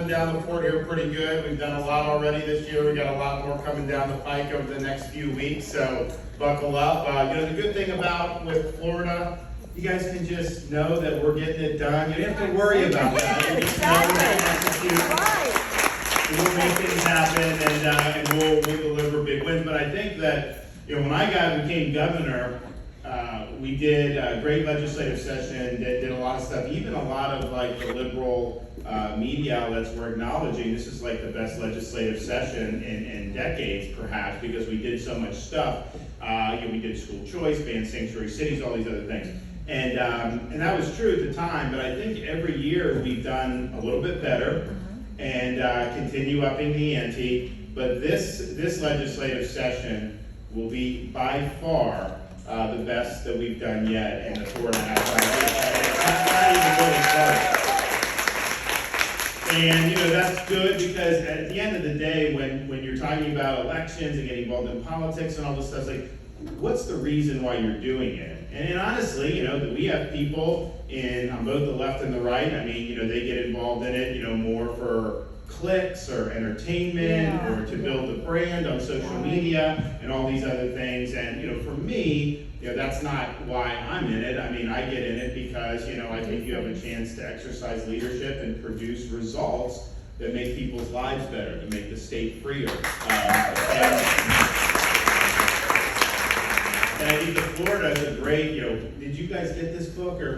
down the port here pretty good. We've done a lot already this year. We got a lot more coming down the pike over the next few weeks, so buckle up. The good thing about with Florida, you guys can just know that we're getting it done. You don't have to worry about that. You just know we're going to execute. We'll make things happen, and we'll deliver big wins. But I think that when I became governor, we did a great legislative session that did a lot of stuff. Even a lot of the liberal media outlets were acknowledging this is the best legislative session in decades, perhaps, because we did so much stuff. We did school choice, banned sanctuary cities, all these other things. And that was true at the time, but I think every year we've done a little bit better and continue upping the ante. But this legislative session will be by far the best that we've done yet in the 4.5 years. That's not even really close. And that's good because at the end of the day, when you're talking about elections and getting involved in politics and all this stuff, it's what's the reason why you're doing it? And honestly, we have people on both the left and the right. I mean, they get involved in it, more for clicks or entertainment or to build a brand on social media and all these other things. And for me, that's not why I'm in it. I mean, I get in it because I think you have a chance to exercise leadership and produce results that make people's lives better, to make the state freer. And I think that Florida is a great, did you guys get this book? Or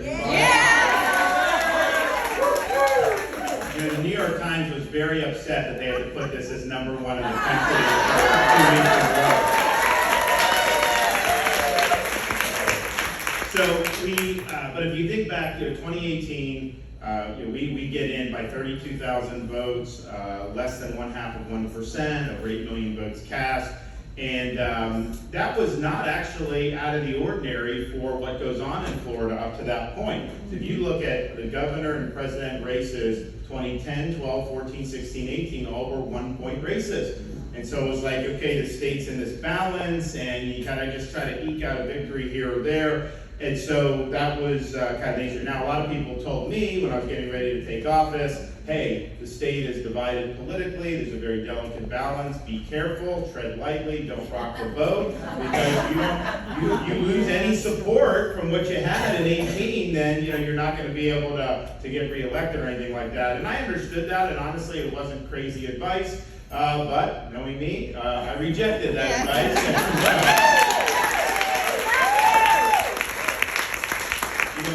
the New York Times was very upset that they had to put this as #1 in the country for 2 weeks in a row. So but if you think back to 2018, we get in by 32,000 votes, less than 0.5%, over 8 million votes cast. And that was not actually out of the ordinary for what goes on in Florida up to that point. So if you look at the governor and president races, 2010, 12, 14, 16, 18, all were 1-point races. And so it was okay, the state's in this balance, and you kind of just try to eke out a victory here or there. And so that was kind of the issue. Now, a lot of people told me when I was getting ready to take office, hey, the state is divided politically, there's a very delicate balance, be careful, tread lightly, don't rock the boat, because you lose any support from what you had in 18, then you're not going to be able to get reelected or anything like that. And I understood that, and honestly, it wasn't crazy advice, but knowing me, I rejected that advice.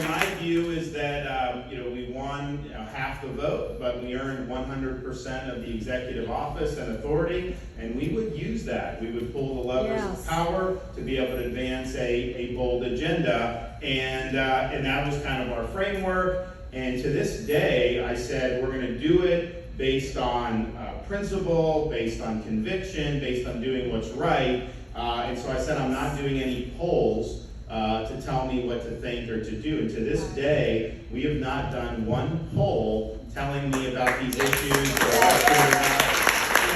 My view is that we won half the vote, but we earned 100% of the executive office and authority, and we would use that. We would pull the levers of power to be able to advance a bold agenda, and that was kind of our framework. And to this day, I said we're going to do it based on principle, based on conviction, based on doing what's right. And so I said I'm not doing any polls to tell me what to think or to do. And to this day, we have not done one poll telling me about these issues or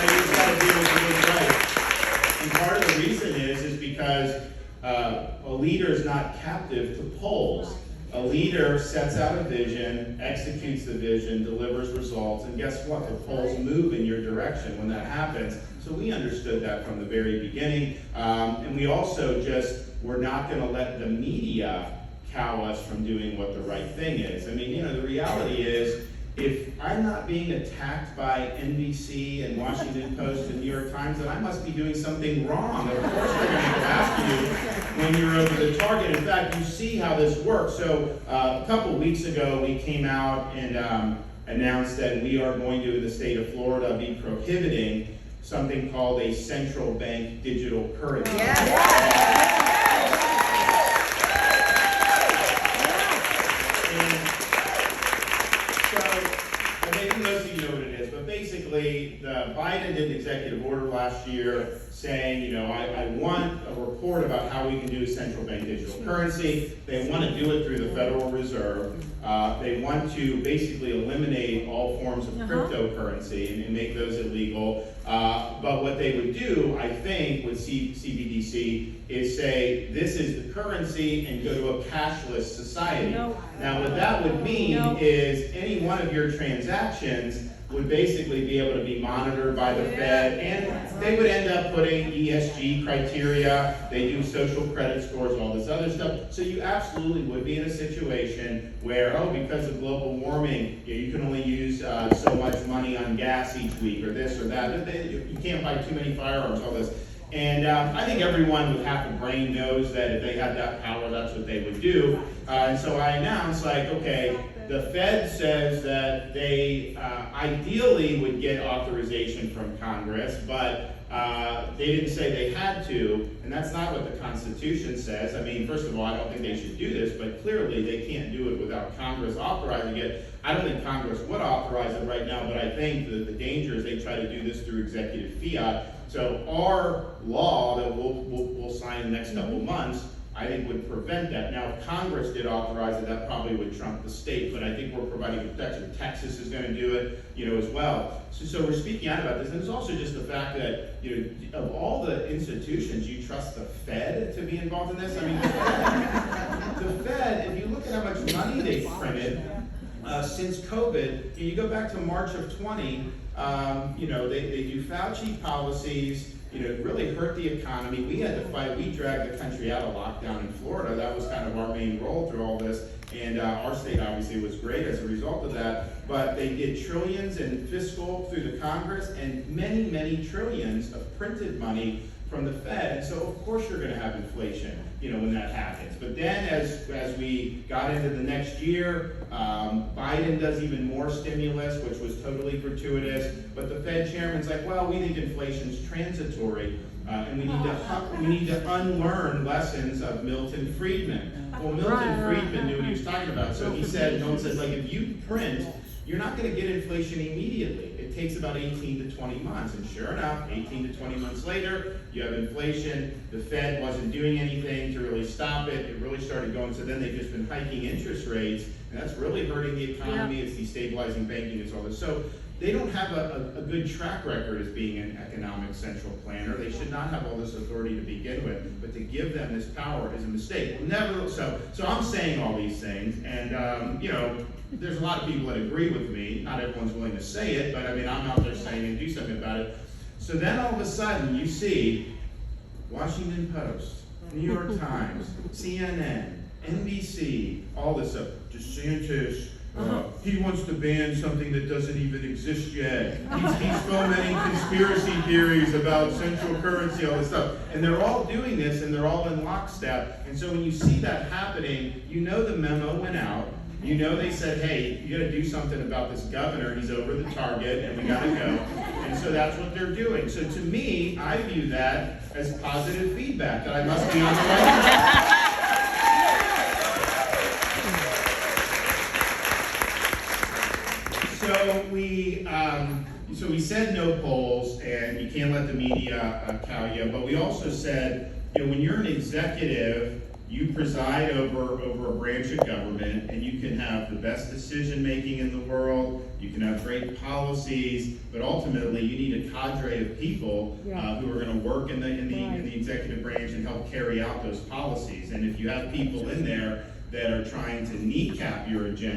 you've got to do what's right. And part of the reason is because a leader is not captive to polls. A leader sets out a vision, executes the vision, delivers results, and guess what? The polls move in your direction when that happens. So we understood that from the very beginning. And we also we're not going to let the media cow us from doing what the right thing is. I mean, the reality is, if I'm not being attacked by NBC and Washington Post and New York Times, then I must be doing something wrong. Of course they're going to go after you when you're over the target. In fact, you see how this works. So a couple weeks ago, we came out and announced that we are going to, in the state of Florida, be prohibiting something called a central bank digital currency. Biden did an executive order last year saying, I want a report about how we can do a central bank digital currency. They want to do it through the Federal Reserve. They want to basically eliminate all forms of cryptocurrency and make those illegal. But what they would do, I think, with CBDC is say, this is the currency and go to a cashless society. Now, what that would mean is any one of your transactions would basically be able to be monitored by the Fed, and they would end up putting ESG criteria, they do social credit scores, all this other stuff. So you absolutely would be in a situation where, oh, because of global warming, you can only use so much money on gas each week, or this or that. You can't buy too many firearms, all this. And I think everyone with half a brain knows that if they had that power, that's what they would do. And so I announced, like, okay, the Fed says that they ideally would get authorization from Congress, but they didn't say they had to, and that's not what the Constitution says. I mean, first of all, I don't think they should do this, but clearly they can't do it without Congress authorizing it. I don't think Congress would authorize it right now, but I think that the danger is they try to do this through executive fiat. So our law that we'll sign in the next couple months, I think would prevent that. Now, if Congress did authorize it, that probably would trump the state, but I think we're providing protection. Texas is going to do it, as well. So we're speaking out about this, and it's also just the fact that, of all the institutions, you trust the Fed to be involved in this. I mean, the Fed, if you look at how much money they've printed since COVID, you go back to March of 20, they do Fauci policies. It really hurt the economy. We had to fight. We dragged the country out of lockdown in Florida. That was kind of our main role through all this. And our state obviously was great as a result of that. But they did trillions in fiscal through the Congress and many, many trillions of printed money from the Fed. And so of course you're going to have inflation, when that happens. But then as we got into the next year, Biden does even more stimulus, which was totally gratuitous. But the Fed chairman's like, well, we think inflation's transitory, and we need to unlearn lessons of Milton Friedman. Well, Milton Friedman knew what he was talking about. So he said, like, if you print, you're not going to get inflation immediately. It takes about 18 to 20 months. And sure enough, 18 to 20 months later, you have inflation. The Fed wasn't doing anything to really stop it. It really started going. So then they've just been hiking interest rates, and that's really hurting the economy. It's destabilizing banking. It's all this. So they don't have a good track record as being an economic central planner. They should not have all this authority to begin with, but to give them this power is a mistake. So I'm saying all these things, and there's a lot of people that agree with me. Not everyone's willing to say it, but I mean, I'm out there saying and do something about it. So then all of a sudden you see Washington Post, New York Times, CNN, NBC, all this stuff. DeSantis, he wants to ban something that doesn't even exist yet. He's fomenting conspiracy theories about central currency, all this stuff. And they're all doing this, and they're all in lockstep. And so when you see that happening, the memo went out. They said, hey, you got to do something about this governor. He's over the target, and we got to go. And so that's what they're doing. So to me, I view that as positive feedback, that I must be on the right track. So we said no polls, and you can't let the media cow you. But we also said, when you're an executive, you preside over a branch of government, and you can have the best decision making in the world. You can have great policies, but ultimately you need a cadre of people who are going to work in the executive branch and help carry out those policies. And if you have people in there that are trying to kneecap your agenda,